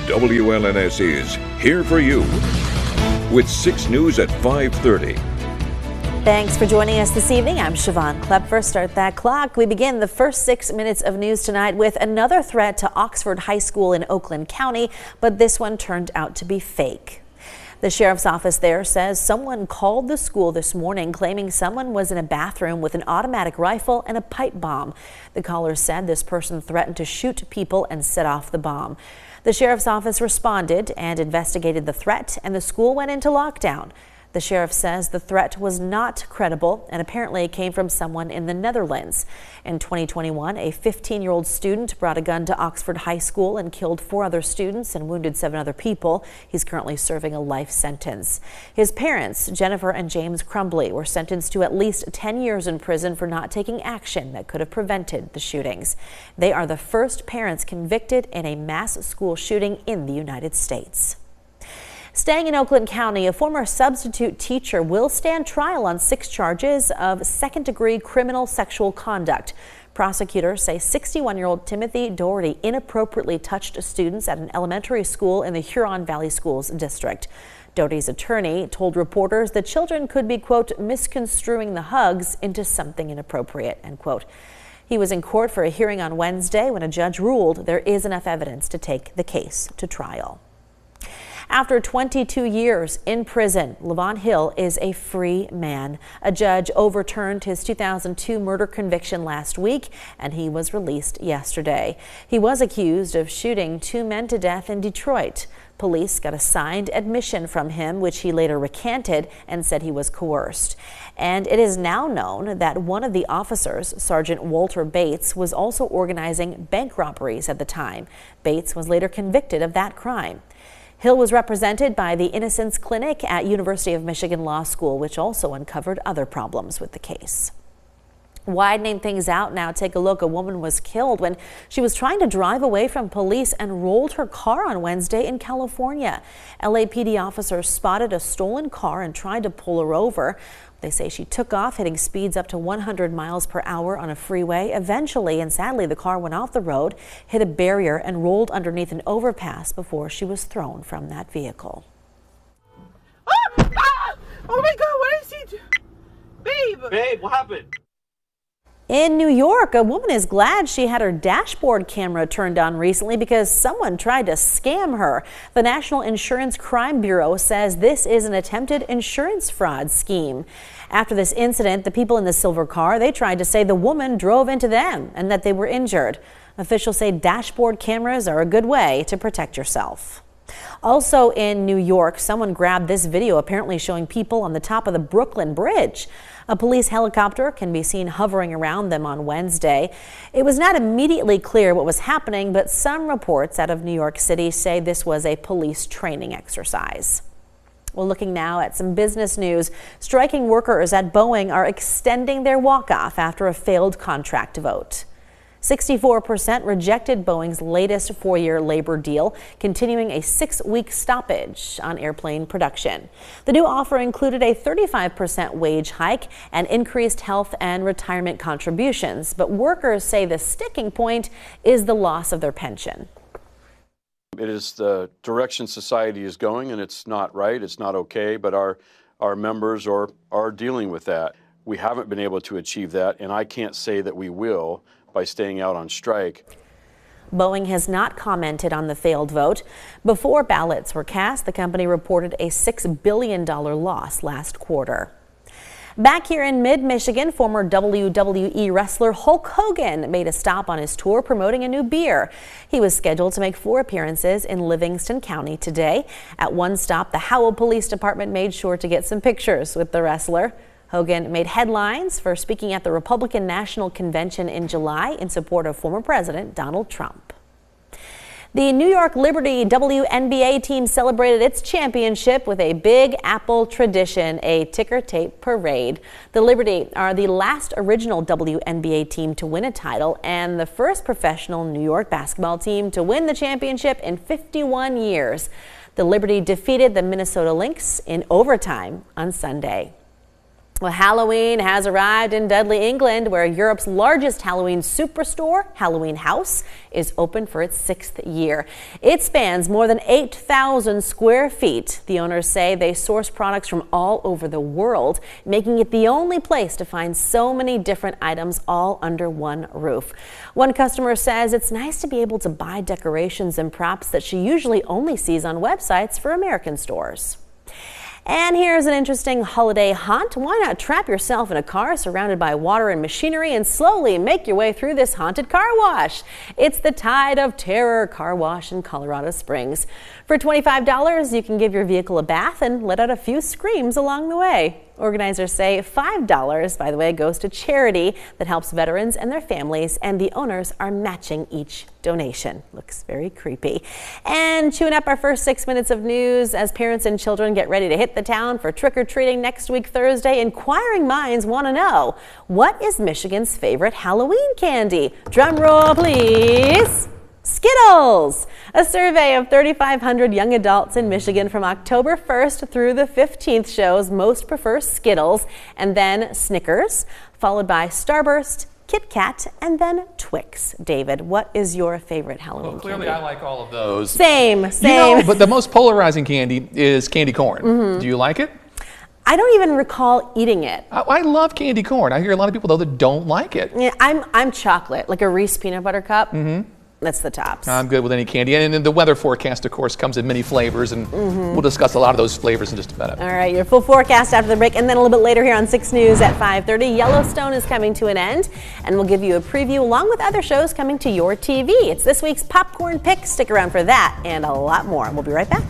WLNS is here for you with 6 News at 5:30. Thanks for joining us this evening. I'm Siobhan Klepfer. Start that clock. We begin the first 6 minutes of news tonight with another threat to Oxford High School in Oakland County, but this one turned out to be fake. The sheriff's office there says someone called the school this morning claiming someone was in a bathroom with an automatic rifle and a pipe bomb. The caller said this person threatened to shoot people and set off the bomb. The sheriff's office responded and investigated the threat, and the school went into lockdown. The sheriff says the threat was not credible and apparently came from someone in the Netherlands. In 2021, a 15-year-old student brought a gun to Oxford High School and killed 4 other students and wounded 7 other people. He's currently serving a life sentence. His parents, Jennifer and James Crumbly, were sentenced to at least 10 years in prison for not taking action that could have prevented the shootings. They are the first parents convicted in a mass school shooting in the United States. Staying in Oakland County, a former substitute teacher will stand trial on 6 charges of second-degree criminal sexual conduct. Prosecutors say 61-year-old Timothy Doherty inappropriately touched students at an elementary school in the Huron Valley Schools district. Doherty's attorney told reporters the children could be, quote, misconstruing the hugs into something inappropriate, end quote. He was in court for a hearing on Wednesday when a judge ruled there is enough evidence to take the case to trial. After 22 years in prison, Levon Hill is a free man. A judge overturned his 2002 murder conviction last week, and he was released yesterday. He was accused of shooting 2 men to death in Detroit. Police got a signed admission from him, which he later recanted and said he was coerced. And it is now known that one of the officers, Sergeant Walter Bates, was also organizing bank robberies at the time. Bates was later convicted of that crime. Hill was represented by the Innocence Clinic at University of Michigan Law School, which also uncovered other problems with the case. Widening things out now, take a look. A woman was killed when she was trying to drive away from police and rolled her car on Wednesday in California. LAPD officers spotted a stolen car and tried to pull her over. They say she took off, hitting speeds up to 100 miles per hour on a freeway. Eventually, and sadly, the car went off the road, hit a barrier, and rolled underneath an overpass before she was thrown from that vehicle. Oh my God, what is he doing? Babe, what happened? In New York, a woman is glad she had her dashboard camera turned on recently because someone tried to scam her. The National Insurance Crime Bureau says this is an attempted insurance fraud scheme. After this incident, the people in the silver car, they tried to say the woman drove into them and that they were injured. Officials say dashboard cameras are a good way to protect yourself. Also in New York, someone grabbed this video apparently showing people on the top of the Brooklyn Bridge. A police helicopter can be seen hovering around them on Wednesday. It was not immediately clear what was happening, but some reports out of New York City say this was a police training exercise. Well, looking now at some business news. Striking workers at Boeing are extending their walk-off after a failed contract vote. 64% rejected Boeing's latest 4-year labor deal, continuing a 6-week stoppage on airplane production. The new offer included a 35% wage hike and increased health and retirement contributions, but workers say the sticking point is the loss of their pension. It is the direction society is going, and it's not right, it's not okay, but our members are dealing with that. We haven't been able to achieve that, and I can't say that we will by staying out on strike. Boeing has not commented on the failed vote. Before ballots were cast, the company reported a $6 billion loss last quarter. Back here in mid-Michigan, former WWE wrestler Hulk Hogan made a stop on his tour promoting a new beer. He was scheduled to make 4 appearances in Livingston County today. At one stop, the Howell Police Department made sure to get some pictures with the wrestler. Hogan made headlines for speaking at the Republican National Convention in July in support of former President Donald Trump. The New York Liberty WNBA team celebrated its championship with a Big Apple tradition, a ticker tape parade. The Liberty are the last original WNBA team to win a title and the first professional New York basketball team to win the championship in 51 years. The Liberty defeated the Minnesota Lynx in overtime on Sunday. Well, Halloween has arrived in Dudley, England, where Europe's largest Halloween superstore, Halloween House, is open for its 6th year. It spans more than 8,000 square feet. The owners say they source products from all over the world, making it the only place to find so many different items all under one roof. One customer says it's nice to be able to buy decorations and props that she usually only sees on websites for American stores. And here's an interesting holiday haunt. Why not trap yourself in a car surrounded by water and machinery and slowly make your way through this haunted car wash? It's the Tide of Terror car wash in Colorado Springs. For $25, you can give your vehicle a bath and let out a few screams along the way. Organizers say $5, by the way, goes to charity that helps veterans and their families, and the owners are matching each donation. Looks very creepy. And chewing up our first 6 minutes of news as parents and children get ready to hit the town for trick-or-treating next week Thursday, inquiring minds want to know, what is Michigan's favorite Halloween candy? Drum roll, please. Skittles! A survey of 3,500 young adults in Michigan from October 1st through the 15th shows most prefer Skittles and then Snickers, followed by Starburst, Kit Kat, and then Twix. David, what is your favorite Halloween clearly candy? I like all of those. Same. You know, but the most polarizing candy is candy corn. Do you like it? I don't even recall eating it. I love candy corn. I hear a lot of people, though, that don't like it. Yeah, I'm chocolate, like a Reese peanut butter cup. That's the tops. I'm good with any candy. And then the weather forecast, of course, comes in many flavors, and we'll discuss a lot of those flavors in just a minute. All right, your full forecast after the break, and then a little bit later here on 6 News at 5:30. Yellowstone is coming to an end, and we'll give you a preview along with other shows coming to your TV. It's this week's Popcorn Pick. Stick around for that and a lot more. We'll be right back.